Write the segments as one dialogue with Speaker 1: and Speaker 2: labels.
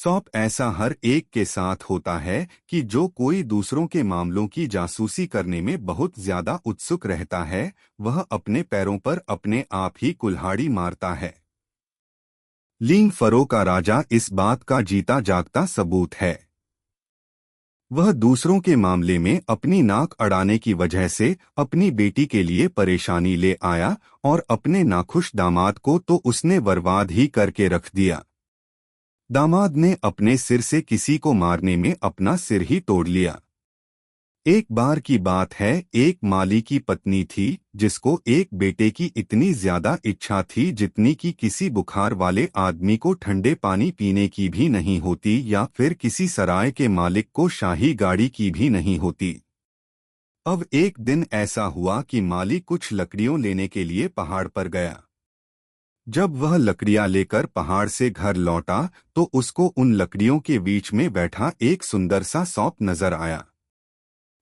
Speaker 1: सौंप ऐसा हर एक के साथ होता है कि जो कोई दूसरों के मामलों की जासूसी करने में बहुत ज्यादा उत्सुक रहता है, वह अपने पैरों पर अपने आप ही कुल्हाड़ी मारता है। लीन फरो का राजा इस बात का जीता जागता सबूत है। वह दूसरों के मामले में अपनी नाक अड़ाने की वजह से अपनी बेटी के लिए परेशानी ले आया और अपने नाखुश दामाद को तो उसने बर्बाद ही करके रख दिया। दामाद ने अपने सिर से किसी को मारने में अपना सिर ही तोड़ लिया। एक बार की बात है, एक माली की पत्नी थी जिसको एक बेटे की इतनी ज्यादा इच्छा थी जितनी कि किसी बुखार वाले आदमी को ठंडे पानी पीने की भी नहीं होती या फिर किसी सराय के मालिक को शाही गाड़ी की भी नहीं होती। अब एक दिन ऐसा हुआ कि माली कुछ लकड़ियों लेने के लिए पहाड़ पर गया। जब वह लकड़ियां लेकर पहाड़ से घर लौटा तो उसको उन लकड़ियों के बीच में बैठा एक सुंदर सा सौंप नजर आया।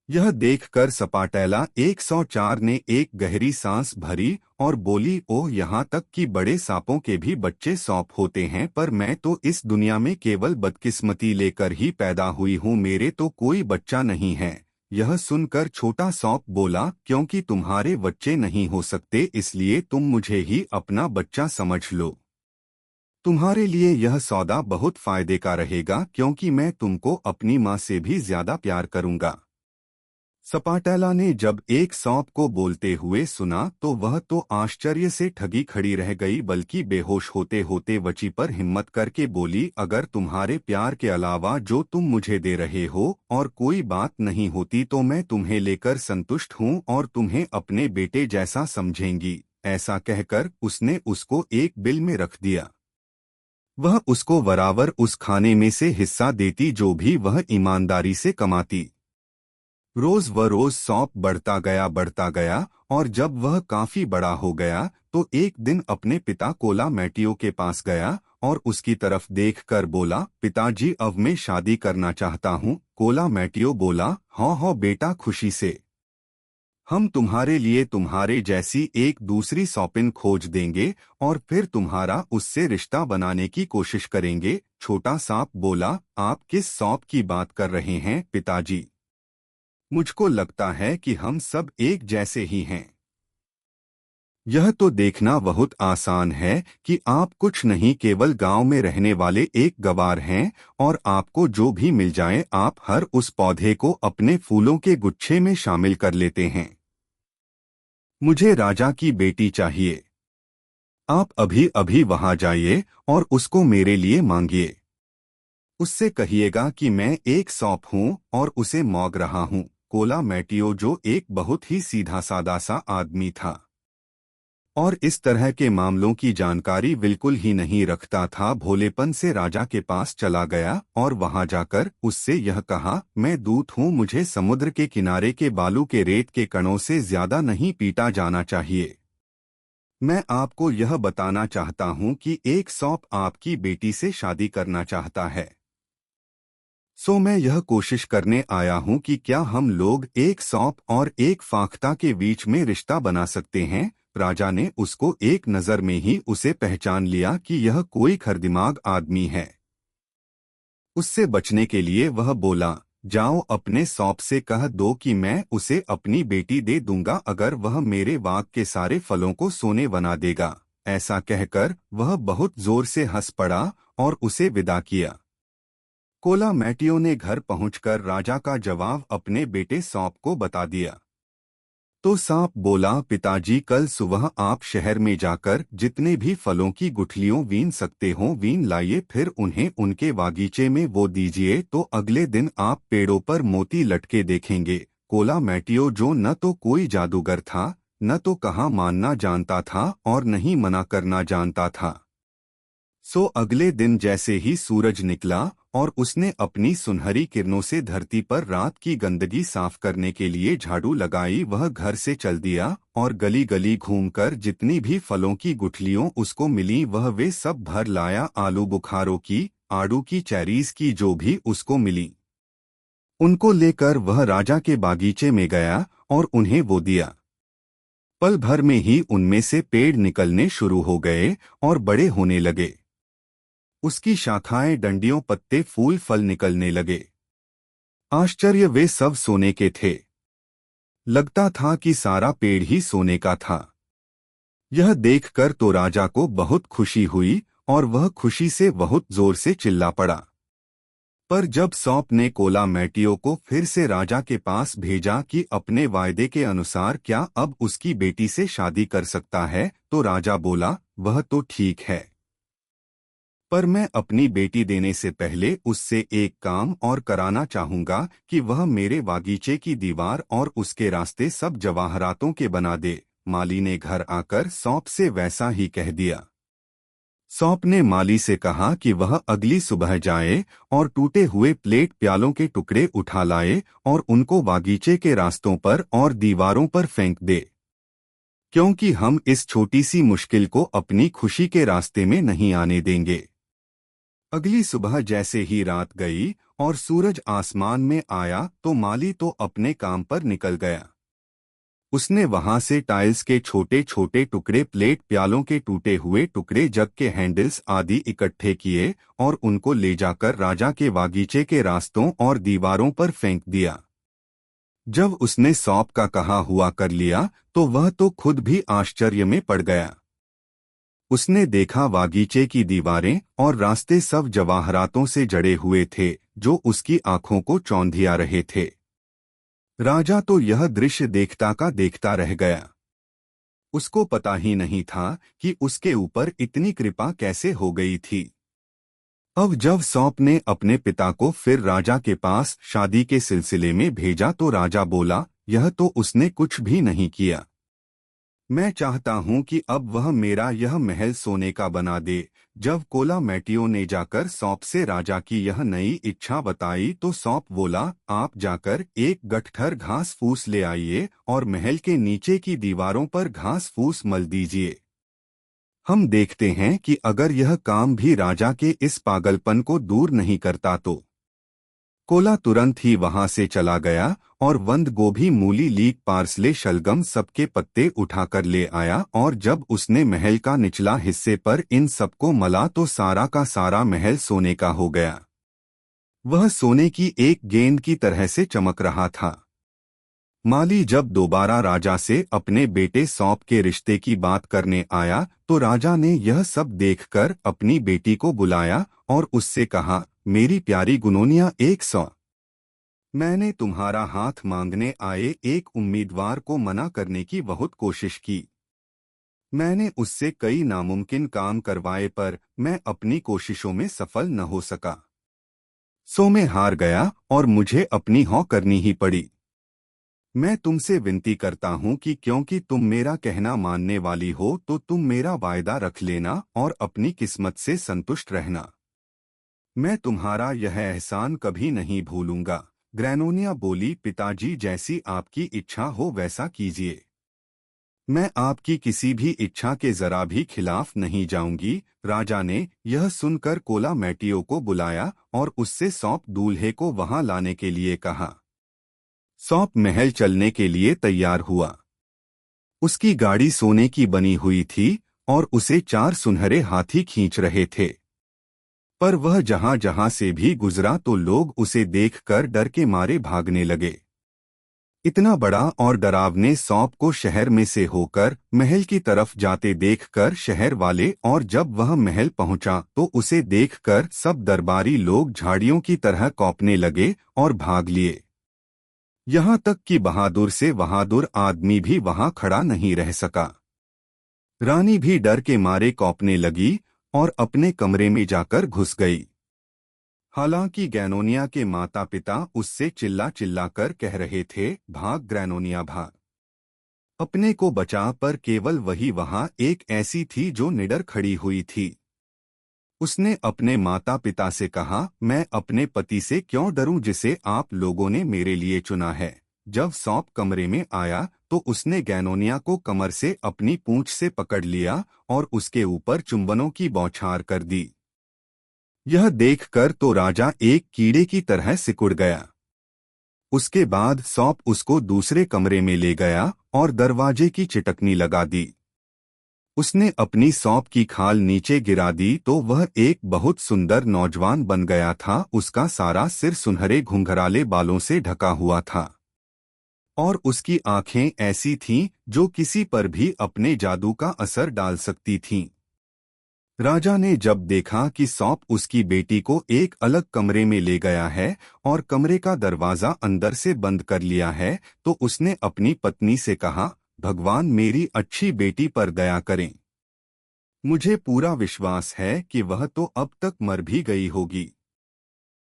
Speaker 1: यह देखकर सपाटेला 104 ने एक गहरी सांस भरी और बोली, ओह, यहाँ तक कि बड़े सांपों के भी बच्चे सौंप होते हैं, पर मैं तो इस दुनिया में केवल बदकिस्मती लेकर ही पैदा हुई हूँ, मेरे तो कोई बच्चा नहीं है। यह सुनकर छोटा सौंप बोला, क्योंकि तुम्हारे बच्चे नहीं हो सकते इसलिए तुम मुझे ही अपना बच्चा समझ लो। तुम्हारे लिए यह सौदा बहुत फायदे का रहेगा क्योंकि मैं तुमको अपनी माँ से भी ज्यादा प्यार करूंगा। सपाटेला ने जब एक सौंप को बोलते हुए सुना तो वह तो आश्चर्य से ठगी खड़ी रह गई, बल्कि बेहोश होते होते वची पर हिम्मत करके बोली, अगर तुम्हारे प्यार के अलावा जो तुम मुझे दे रहे हो और कोई बात नहीं होती तो मैं तुम्हें लेकर संतुष्ट हूँ और तुम्हें अपने बेटे जैसा समझेंगी। ऐसा कहकर उसने उसको एक बिल में रख दिया। वह उसको बराबर उस खाने में से हिस्सा देती जो भी वह ईमानदारी से कमाती। रोज व रोज सौंप बढ़ता गया और जब वह काफी बड़ा हो गया तो एक दिन अपने पिता कोला मैटियो के पास गया और उसकी तरफ देखकर बोला, पिताजी, अब मैं शादी करना चाहता हूँ। कोला मैटियो बोला, हाँ हाँ बेटा, खुशी से। हम तुम्हारे लिए तुम्हारे जैसी एक दूसरी सौपिन खोज देंगे और फिर तुम्हारा उससे रिश्ता बनाने की कोशिश करेंगे। छोटा सांप बोला, आप किस सौंप की बात कर रहे हैं पिताजी? मुझको लगता है कि हम सब एक जैसे ही हैं। यह तो देखना बहुत आसान है कि आप कुछ नहीं केवल गांव में रहने वाले एक गवार हैं और आपको जो भी मिल जाए आप हर उस पौधे को अपने फूलों के गुच्छे में शामिल कर लेते हैं। मुझे राजा की बेटी चाहिए। आप अभी अभी वहां जाइए और उसको मेरे लिए मांगिए। उससे कहिएगा कि मैं एक सौंप हूँ और उसे मौग रहा हूँ। कोला मैटियो, जो एक बहुत ही सीधा सादा सा आदमी था और इस तरह के मामलों की जानकारी बिल्कुल ही नहीं रखता था, भोलेपन से राजा के पास चला गया और वहां जाकर उससे यह कहा, मैं दूत हूँ, मुझे समुद्र के किनारे के बालू के रेत के कणों से ज्यादा नहीं पीटा जाना चाहिए। मैं आपको यह बताना चाहता हूँ कि एक सौंप आपकी बेटी से शादी करना चाहता है। सो मैं यह कोशिश करने आया हूँ कि क्या हम लोग एक सौंप और एक फाख्ता के बीच में रिश्ता बना सकते हैं। राजा ने उसको एक नजर में ही उसे पहचान लिया कि यह कोई खरदिमाग आदमी है। उससे बचने के लिए वह बोला, जाओ अपने सौंप से कह दो कि मैं उसे अपनी बेटी दे दूंगा अगर वह मेरे बाग के सारे फलों को सोने बना देगा। ऐसा कहकर वह बहुत जोर से हंस पड़ा और उसे विदा किया। कोला मैटियो ने घर पहुंचकर राजा का जवाब अपने बेटे सौंप को बता दिया। तो सांप बोला, पिताजी, कल सुबह आप शहर में जाकर जितने भी फलों की गुठलियों बीन सकते हो बीन लाइए, फिर उन्हें उनके बागीचे में वो दीजिए, तो अगले दिन आप पेड़ों पर मोती लटके देखेंगे। कोला मैटियो, जो न तो कोई जादूगर था, न तो कहाँ मानना जानता था और न ही मना करना जानता था, सो अगले दिन जैसे ही सूरज निकला और उसने अपनी सुनहरी किरणों से धरती पर रात की गंदगी साफ करने के लिए झाड़ू लगाई, वह घर से चल दिया और गली गली घूमकर जितनी भी फलों की गुठलियों उसको मिली वह वे सब भर लाया। आलू बुखारों की, आड़ू की, चेरीज की, जो भी उसको मिली उनको लेकर वह राजा के बागीचे में गया और उन्हें वो दिया। पल भर में ही उनमें से पेड़ निकलने शुरू हो गए और बड़े होने लगे। उसकी शाखाएं, डंडियों, पत्ते, फूल, फल निकलने लगे। आश्चर्य, वे सब सोने के थे। लगता था कि सारा पेड़ ही सोने का था। यह देखकर तो राजा को बहुत खुशी हुई और वह खुशी से बहुत जोर से चिल्ला पड़ा। पर जब सौंप ने कोला मैटियो को फिर से राजा के पास भेजा कि अपने वायदे के अनुसार क्या अब उसकी बेटी से शादी कर सकता है, तो राजा बोला, वह तो ठीक है, पर मैं अपनी बेटी देने से पहले उससे एक काम और कराना चाहूंगा कि वह मेरे बागीचे की दीवार और उसके रास्ते सब जवाहरातों के बना दे। माली ने घर आकर सौंप से वैसा ही कह दिया। सौंप ने माली से कहा कि वह अगली सुबह जाए और टूटे हुए प्लेट प्यालों के टुकड़े उठा लाए और उनको बागीचे के रास्तों पर और दीवारों पर फेंक दे, क्योंकि हम इस छोटी सी मुश्किल को अपनी खुशी के रास्ते में नहीं आने देंगे। अगली सुबह जैसे ही रात गई और सूरज आसमान में आया तो माली तो अपने काम पर निकल गया। उसने वहां से टाइल्स के छोटे छोटे टुकड़े, प्लेट प्यालों के टूटे हुए टुकड़े, जग के हैंडल्स आदि इकट्ठे किए और उनको ले जाकर राजा के बागीचे के रास्तों और दीवारों पर फेंक दिया। जब उसने सौंप का कहा हुआ कर लिया तो वह तो खुद भी आश्चर्य में पड़ गया। उसने देखा बागीचे की दीवारें और रास्ते सब जवाहरातों से जड़े हुए थे जो उसकी आंखों को चौंधिया रहे थे। राजा तो यह दृश्य देखता का देखता रह गया। उसको पता ही नहीं था कि उसके ऊपर इतनी कृपा कैसे हो गई थी। अब जब सौंप ने अपने पिता को फिर राजा के पास शादी के सिलसिले में भेजा तो राजा बोला, यह तो उसने कुछ भी नहीं किया। मैं चाहता हूं कि अब वह मेरा यह महल सोने का बना दे। जब कोला मैटियो ने जाकर सौंप से राजा की यह नई इच्छा बताई तो सौंप बोला, आप जाकर एक गठठर घास फूस ले आइए और महल के नीचे की दीवारों पर घास फूस मल दीजिए। हम देखते हैं कि अगर यह काम भी राजा के इस पागलपन को दूर नहीं करता तो। कोला तुरंत ही वहां से चला गया और बंद गोभी, मूली, लीक, पार्सले, शलगम सबके पत्ते उठाकर ले आया और जब उसने महल का निचला हिस्से पर इन सबको मला तो सारा का सारा महल सोने का हो गया। वह सोने की एक गेंद की तरह से चमक रहा था। माली जब दोबारा राजा से अपने बेटे सौंप के रिश्ते की बात करने आया तो राजा ने यह सब देखकर अपनी बेटी को बुलाया और उससे कहा, मेरी प्यारी गुनोनिया 100, मैंने तुम्हारा हाथ मांगने आए एक उम्मीदवार को मना करने की बहुत कोशिश की। मैंने उससे कई नामुमकिन काम करवाए पर मैं अपनी कोशिशों में सफल न हो सका। सो मैं हार गया और मुझे अपनी हाँ करनी ही पड़ी। मैं तुमसे विनती करता हूं कि क्योंकि तुम मेरा कहना मानने वाली हो तो तुम मेरा वायदा रख लेना और अपनी किस्मत से संतुष्ट रहना। मैं तुम्हारा यह एहसान कभी नहीं भूलूंगा। ग्रैनोनिया बोली, पिताजी जैसी आपकी इच्छा हो वैसा कीजिए। मैं आपकी किसी भी इच्छा के जरा भी खिलाफ नहीं जाऊंगी। राजा ने यह सुनकर कोला मैटियो को बुलाया और उससे सौंप दूल्हे को वहां लाने के लिए कहा। सौंप महल चलने के लिए तैयार हुआ। उसकी गाड़ी सोने की बनी हुई थी और उसे 4 सुनहरे हाथी खींच रहे थे। पर वह जहां जहां से भी गुजरा तो लोग उसे देखकर डर के मारे भागने लगे। इतना बड़ा और डरावने सौंप को शहर में से होकर महल की तरफ जाते देखकर शहर वाले, और जब वह महल पहुंचा तो उसे देखकर सब दरबारी लोग झाड़ियों की तरह कौंपने लगे और भाग लिए। यहाँ तक कि बहादुर से बहादुर आदमी भी वहां खड़ा नहीं रह सका। रानी भी डर के मारे कौंपने लगी और अपने कमरे में जाकर घुस गई। हालांकि ग्रैनोनिया के माता पिता उससे चिल्ला चिल्ला कर कह रहे थे, भाग ग्रैनोनिया भाग, अपने को बचा, पर केवल वही वहां एक ऐसी थी जो निडर खड़ी हुई थी। उसने अपने माता पिता से कहा, मैं अपने पति से क्यों डरूं जिसे आप लोगों ने मेरे लिए चुना है। जब सौंप कमरे में आया तो उसने ग्रैनोनिया को कमर से अपनी पूंछ से पकड़ लिया और उसके ऊपर चुंबनों की बौछार कर दी। यह देखकर तो राजा एक कीड़े की तरह सिकुड़ गया। उसके बाद सौंप उसको दूसरे कमरे में ले गया और दरवाजे की चिटकनी लगा दी। उसने अपनी सौंप की खाल नीचे गिरा दी तो वह एक बहुत सुंदर नौजवान बन गया था। उसका सारा सिर सुनहरे घुंघराले बालों से ढका हुआ था और उसकी आंखें ऐसी थीं जो किसी पर भी अपने जादू का असर डाल सकती थीं। राजा ने जब देखा कि सौंप उसकी बेटी को एक अलग कमरे में ले गया है और कमरे का दरवाजा अंदर से बंद कर लिया है, तो उसने अपनी पत्नी से कहा, भगवान मेरी अच्छी बेटी पर दया करें। मुझे पूरा विश्वास है कि वह तो अब तक मर भी गई होगी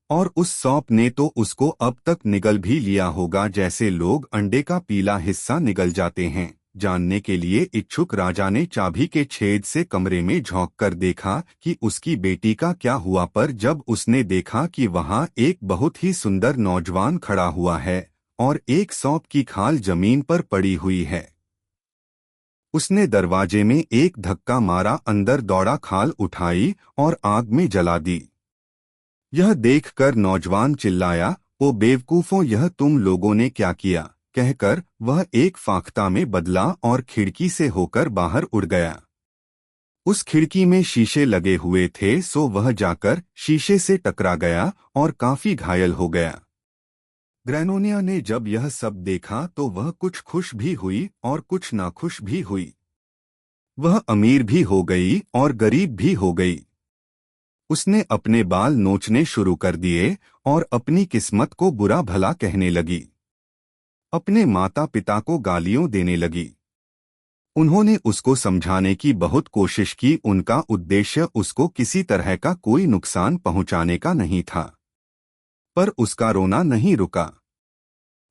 Speaker 1: और उस सौंप ने तो उसको अब तक निगल भी लिया होगा जैसे लोग अंडे का पीला हिस्सा निगल जाते हैं। जानने के लिए इच्छुक राजा ने चाबी के छेद से कमरे में झांक कर देखा कि उसकी बेटी का क्या हुआ, पर जब उसने देखा कि वहां एक बहुत ही सुंदर नौजवान खड़ा हुआ है और एक सौंप की खाल जमीन पर पड़ी हुई है, उसने दरवाजे में एक धक्का मारा, अंदर दौड़ा, खाल उठाई और आग में जला दी। यह देखकर नौजवान चिल्लाया, ओ बेवकूफों, यह तुम लोगों ने क्या किया? कहकर वह एक फाख्ता में बदला और खिड़की से होकर बाहर उड़ गया। उस खिड़की में शीशे लगे हुए थे, सो वह जाकर शीशे से टकरा गया और काफी घायल हो गया। ग्रैनोनिया ने जब यह सब देखा तो वह कुछ खुश भी हुई और कुछ नाखुश भी हुई। वह अमीर भी हो गई और गरीब भी हो गई। उसने अपने बाल नोचने शुरू कर दिए और अपनी किस्मत को बुरा भला कहने लगी। अपने माता पिता को गालियां देने लगी। उन्होंने उसको समझाने की बहुत कोशिश की, उनका उद्देश्य उसको किसी तरह का कोई नुकसान पहुंचाने का नहीं था, पर उसका रोना नहीं रुका।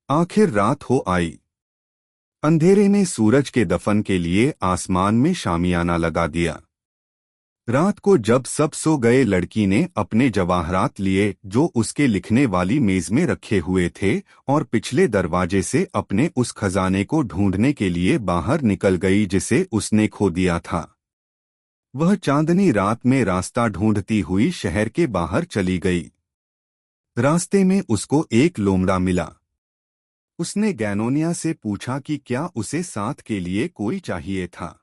Speaker 1: आखिर रात हो आई। अंधेरे ने सूरज के दफन के लिए आसमान में शामियाना लगा दिया। रात को जब सब सो गए, लड़की ने अपने जवाहरात लिए जो उसके लिखने वाली मेज में रखे हुए थे और पिछले दरवाजे से अपने उस खजाने को ढूंढने के लिए बाहर निकल गई जिसे उसने खो दिया था। वह चांदनी रात में रास्ता ढूंढती हुई शहर के बाहर चली गई। रास्ते में उसको एक लोमड़ा मिला। उसने गैनोनिया से पूछा कि क्या उसे साथ के लिए कोई चाहिए था।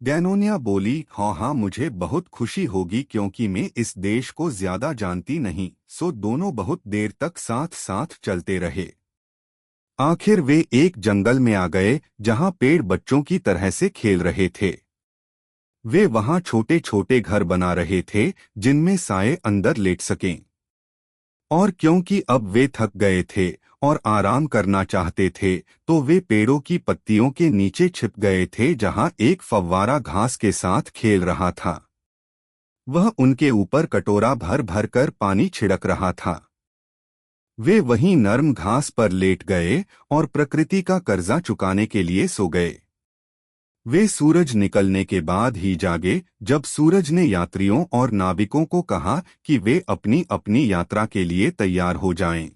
Speaker 1: गैनोनिया बोली, हाँ हाँ, मुझे बहुत खुशी होगी क्योंकि मैं इस देश को ज्यादा जानती नहीं। सो दोनों बहुत देर तक साथ साथ चलते रहे। आखिर वे एक जंगल में आ गए जहाँ पेड़ बच्चों की तरह से खेल रहे थे। वे वहाँ छोटे छोटे घर बना रहे थे जिनमें साए अंदर लेट सकें। और क्योंकि अब वे थक गए थे और आराम करना चाहते थे तो वे पेड़ों की पत्तियों के नीचे छिप गए थे जहां एक फव्वारा घास के साथ खेल रहा था। वह उनके ऊपर कटोरा भर भर कर पानी छिड़क रहा था। वे वहीं नर्म घास पर लेट गए और प्रकृति का कर्जा चुकाने के लिए सो गए। वे सूरज निकलने के बाद ही जागे जब सूरज ने यात्रियों और नाविकों को कहा कि वे अपनी अपनी यात्रा के लिए तैयार हो जाएं।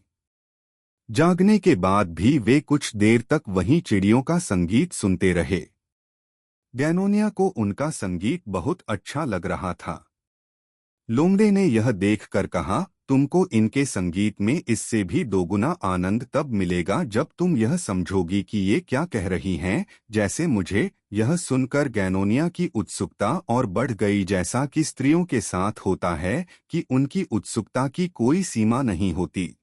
Speaker 1: जागने के बाद भी वे कुछ देर तक वहीं चिड़ियों का संगीत सुनते रहे। गैनोनिया को उनका संगीत बहुत अच्छा लग रहा था। लोमड़े ने यह देखकर कहा, तुमको इनके संगीत में इससे भी दोगुना आनंद तब मिलेगा जब तुम यह समझोगी कि ये क्या कह रही हैं, जैसे मुझे। यह सुनकर गैनोनिया की उत्सुकता और बढ़ गई, जैसा कि स्त्रियों के साथ होता है कि उनकी उत्सुकता की कोई सीमा नहीं होती।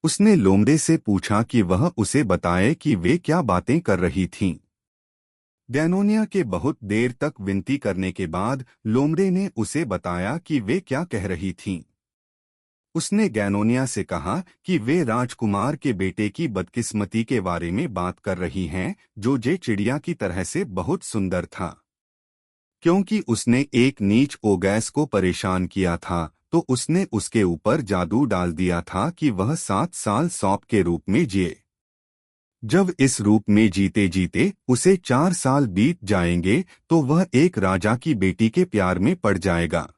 Speaker 1: उसने लोमड़े से पूछा कि वह उसे बताए कि वे क्या बातें कर रही थीं। गैनोनिया के बहुत देर तक विनती करने के बाद लोमड़े ने उसे बताया कि वे क्या कह रही थीं। उसने गैनोनिया से कहा कि वे राजकुमार के बेटे की बदकिस्मती के बारे में बात कर रही हैं, जो जे चिड़िया की तरह से बहुत सुंदर था। क्योंकि उसने एक नीच ओगैस को परेशान किया था तो उसने उसके ऊपर जादू डाल दिया था कि वह 7 साल सौंप के रूप में जिए। जब इस रूप में जीते जीते उसे 4 साल बीत जाएंगे तो वह एक राजा की बेटी के प्यार में पड़ जाएगा।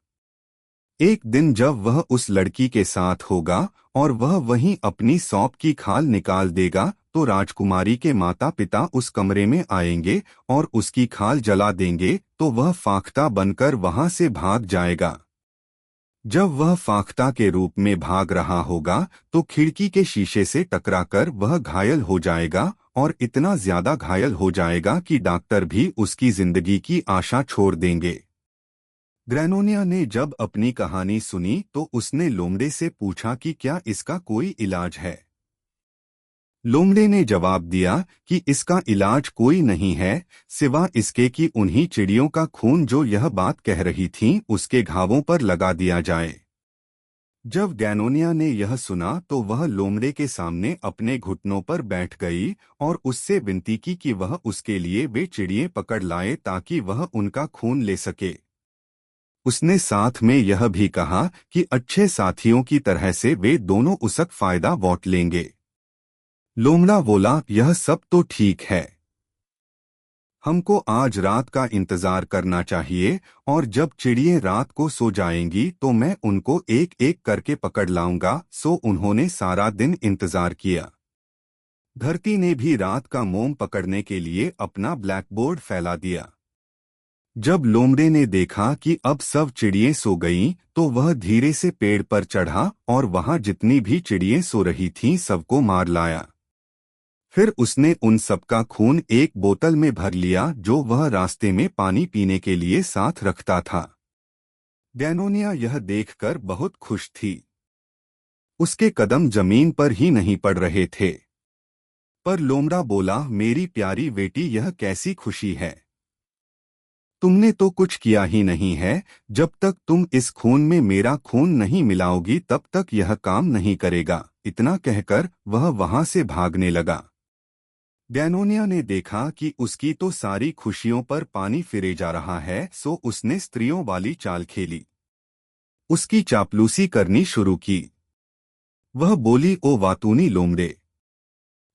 Speaker 1: एक दिन जब वह उस लड़की के साथ होगा और वह वहीं अपनी सौंप की खाल निकाल देगा तो राजकुमारी के माता पिता उस कमरे में आएंगे और उसकी खाल जला देंगे तो वह फाख्ता बनकर वहां से भाग जाएगा। जब वह फाख्ता के रूप में भाग रहा होगा तो खिड़की के शीशे से टकराकर वह घायल हो जाएगा और इतना ज्यादा घायल हो जाएगा कि डॉक्टर भी उसकी जिंदगी की आशा छोड़ देंगे। ग्रैनोनिया ने जब अपनी कहानी सुनी तो उसने लोमड़े से पूछा कि क्या इसका कोई इलाज है। लोमड़े ने जवाब दिया कि इसका इलाज कोई नहीं है, सिवा इसके कि उन्हीं चिड़ियों का खून जो यह बात कह रही थीं उसके घावों पर लगा दिया जाए। जब गैनोनिया ने यह सुना तो वह लोमड़े के सामने अपने घुटनों पर बैठ गई और उससे विनती की कि वह उसके लिए वे चिड़िये पकड़ लाए ताकि वह उनका खून ले सके। उसने साथ में यह भी कहा कि अच्छे साथियों की तरह से वे दोनों उसक फायदा वोट लेंगे। लोमड़ा बोला, यह सब तो ठीक है, हमको आज रात का इंतजार करना चाहिए और जब चिड़िये रात को सो जाएंगी तो मैं उनको एक एक करके पकड़ लाऊंगा। सो उन्होंने सारा दिन इंतजार किया। धरती ने भी रात का मोम पकड़ने के लिए अपना ब्लैकबोर्ड फैला दिया। जब लोमड़े ने देखा कि अब सब चिड़िये सो गईं, तो वह धीरे से पेड़ पर चढ़ा और वहां जितनी भी चिड़िये सो रही थीं सबको मार लाया। फिर उसने उन सबका खून एक बोतल में भर लिया जो वह रास्ते में पानी पीने के लिए साथ रखता था। गैनोनिया यह देखकर बहुत खुश थी। उसके कदम जमीन पर ही नहीं पड़ रहे थे। पर लोमड़ा बोला, मेरी प्यारी बेटी, यह कैसी खुशी है, तुमने तो कुछ किया ही नहीं है। जब तक तुम इस खून में मेरा खून नहीं मिलाओगी तब तक यह काम नहीं करेगा। इतना कहकर वह वहां से भागने लगा। गैनोनिया ने देखा कि उसकी तो सारी खुशियों पर पानी फिरे जा रहा है, सो उसने स्त्रियों वाली चाल खेली। उसकी चापलूसी करनी शुरू की। वह बोली, ओ वातूनी लोमड़े,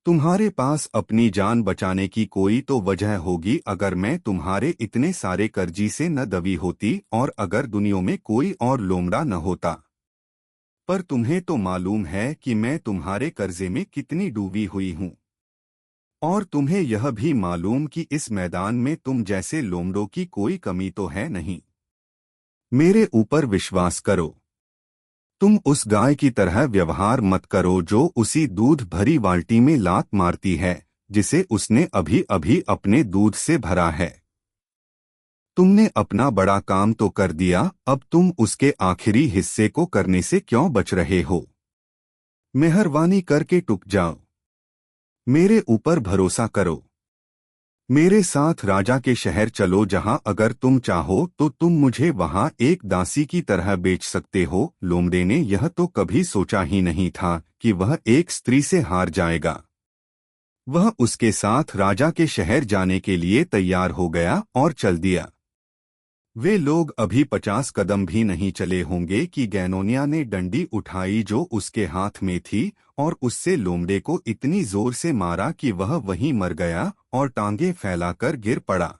Speaker 1: तुम्हारे पास अपनी जान बचाने की कोई तो वजह होगी। अगर मैं तुम्हारे इतने सारे कर्जी से न दबी होती और अगर दुनिया में कोई और लोमड़ा न होता। पर तुम्हें तो मालूम है कि मैं तुम्हारे कर्जे में कितनी डूबी हुई हूँ। और तुम्हें यह भी मालूम कि इस मैदान में तुम जैसे लोमड़ों की कोई कमी तो है नहीं। मेरे ऊपर विश्वास करो। तुम उस गाय की तरह व्यवहार मत करो जो उसी दूध भरी बाल्टी में लात मारती है जिसे उसने अभी अभी अपने दूध से भरा है। तुमने अपना बड़ा काम तो कर दिया, अब तुम उसके आखिरी हिस्से को करने से क्यों बच रहे हो? मेहरबानी करके टुक जाओ। मेरे ऊपर भरोसा करो। मेरे साथ राजा के शहर चलो, जहां अगर तुम चाहो तो तुम मुझे वहां एक दासी की तरह बेच सकते हो। लोमड़े ने यह तो कभी सोचा ही नहीं था कि वह एक स्त्री से हार जाएगा। वह उसके साथ राजा के शहर जाने के लिए तैयार हो गया और चल दिया। वे लोग अभी 50 कदम भी नहीं चले होंगे कि गैनोनिया ने डंडी उठाई जो उसके हाथ में थी और उससे लोमड़े को इतनी जोर से मारा कि वह वहीं मर गया और टांगे फैलाकर गिर पड़ा।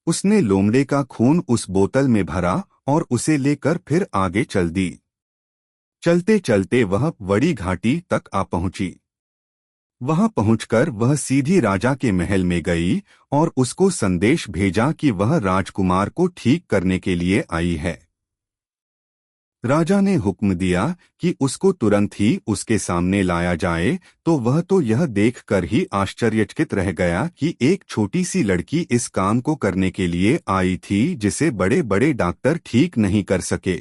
Speaker 1: उसने लोमड़े का खून उस बोतल में भरा और उसे लेकर फिर आगे चल दी। चलते चलते वह बड़ी घाटी तक आ पहुंची। वहां पहुंचकर वह सीधी राजा के महल में गई और उसको संदेश भेजा कि वह राजकुमार को ठीक करने के लिए आई है। राजा ने हुक्म दिया कि उसको तुरंत ही उसके सामने लाया जाए, तो वह तो यह देखकर ही आश्चर्यचकित रह गया कि एक छोटी सी लड़की इस काम को करने के लिए आई थी जिसे बड़े बड़े डॉक्टर ठीक नहीं कर सके।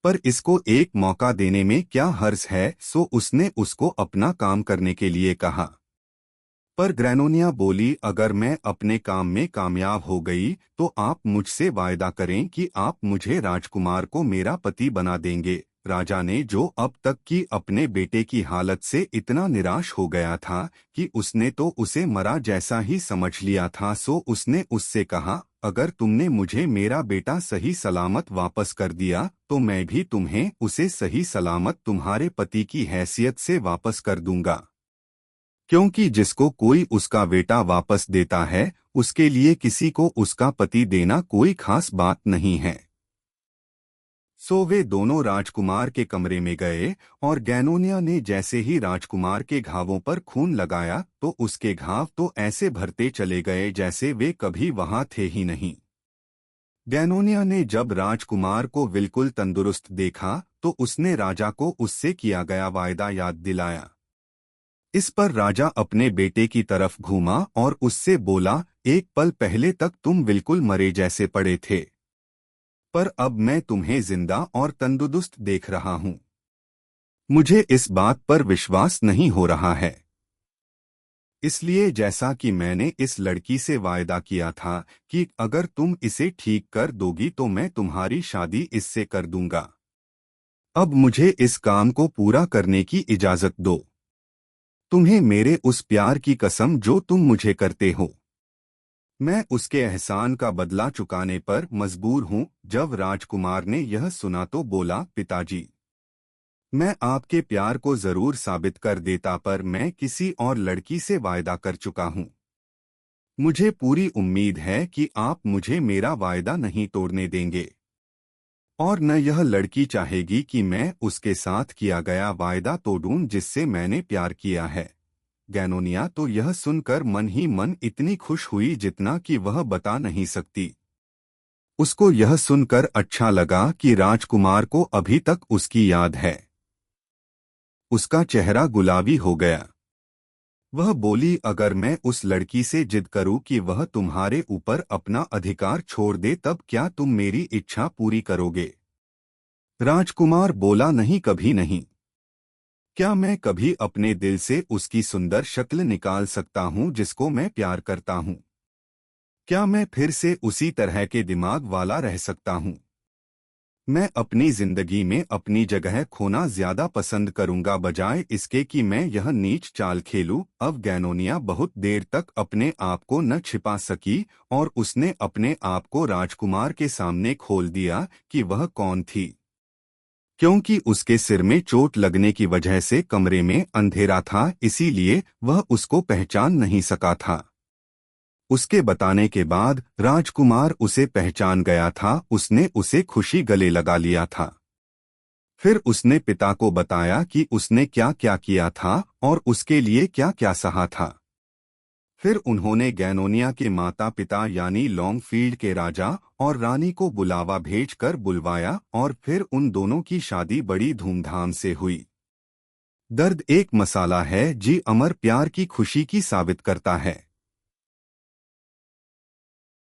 Speaker 1: पर इसको एक मौका देने में क्या हर्ज है, सो उसने उसको अपना काम करने के लिए कहा। पर ग्रैनोनिया बोली, अगर मैं अपने काम में कामयाब हो गई तो आप मुझसे वायदा करें कि आप मुझे राजकुमार को मेरा पति बना देंगे। राजा ने जो अब तक की अपने बेटे की हालत से इतना निराश हो गया था कि उसने तो उसे मरा जैसा ही समझ लिया था, सो उसने उससे कहा, अगर तुमने मुझे मेरा बेटा सही सलामत वापस कर दिया तो मैं भी तुम्हें उसे सही सलामत तुम्हारे पति की हैसियत से वापस कर दूंगा। क्योंकि जिसको कोई उसका बेटा वापस देता है उसके लिए किसी को उसका पति देना कोई खास बात नहीं है। सो वे दोनों राजकुमार के कमरे में गए और गैनोनिया ने जैसे ही राजकुमार के घावों पर खून लगाया तो उसके घाव तो ऐसे भरते चले गए जैसे वे कभी वहां थे ही नहीं। गैनोनिया ने जब राजकुमार को बिल्कुल तंदुरुस्त देखा तो उसने राजा को उससे किया गया वायदा याद दिलाया। इस पर राजा अपने बेटे की तरफ घूमा और उससे बोला, एक पल पहले तक तुम बिल्कुल मरे जैसे पड़े थे, पर अब मैं तुम्हें जिंदा और तंदुरुस्त देख रहा हूं। मुझे इस बात पर विश्वास नहीं हो रहा है। इसलिए जैसा कि मैंने इस लड़की से वायदा किया था कि अगर तुम इसे ठीक कर दोगी तो मैं तुम्हारी शादी इससे कर दूंगा। अब मुझे इस काम को पूरा करने की इजाजत दो। तुम्हें मेरे उस प्यार की कसम जो तुम मुझे करते हो, मैं उसके एहसान का बदला चुकाने पर मजबूर हूँ। जब राजकुमार ने यह सुना तो बोला, पिताजी, मैं आपके प्यार को जरूर साबित कर देता, पर मैं किसी और लड़की से वायदा कर चुका हूँ। मुझे पूरी उम्मीद है कि आप मुझे मेरा वायदा नहीं तोड़ने देंगे, और न यह लड़की चाहेगी कि मैं उसके साथ किया गया वायदा तोड़ूं जिससे मैंने प्यार किया है। गैनोनिया तो यह सुनकर मन ही मन इतनी खुश हुई जितना कि वह बता नहीं सकती। उसको यह सुनकर अच्छा लगा कि राजकुमार को अभी तक उसकी याद है। उसका चेहरा गुलाबी हो गया। वह बोली, अगर मैं उस लड़की से जिद करूं कि वह तुम्हारे ऊपर अपना अधिकार छोड़ दे तब क्या तुम मेरी इच्छा पूरी करोगे? राजकुमार बोला, नहीं, कभी नहीं। क्या मैं कभी अपने दिल से उसकी सुंदर शक्ल निकाल सकता हूं जिसको मैं प्यार करता हूं? क्या मैं फिर से उसी तरह के दिमाग वाला रह सकता हूं? मैं अपनी जिंदगी में अपनी जगह खोना ज्यादा पसंद करूंगा बजाय इसके कि मैं यह नीच चाल खेलूं। अब गैनोनिया बहुत देर तक अपने आप को न छिपा सकी और उसने अपने आप को राजकुमार के सामने खोल दिया कि वह कौन थी। क्योंकि उसके सिर में चोट लगने की वजह से कमरे में अंधेरा था, इसीलिए वह उसको पहचान नहीं सका था। उसके बताने के बाद राजकुमार उसे पहचान गया था। उसने उसे खुशी गले लगा लिया था। फिर उसने पिता को बताया कि उसने क्या क्या किया था और उसके लिए क्या क्या सहा था। फिर उन्होंने गैनोनिया के माता पिता यानी लॉन्गफील्ड के राजा और रानी को बुलावा भेजकर बुलवाया और फिर उन दोनों की शादी बड़ी धूमधाम से हुई। दर्द एक मसाला है जी अमर प्यार की खुशी की साबित करता है।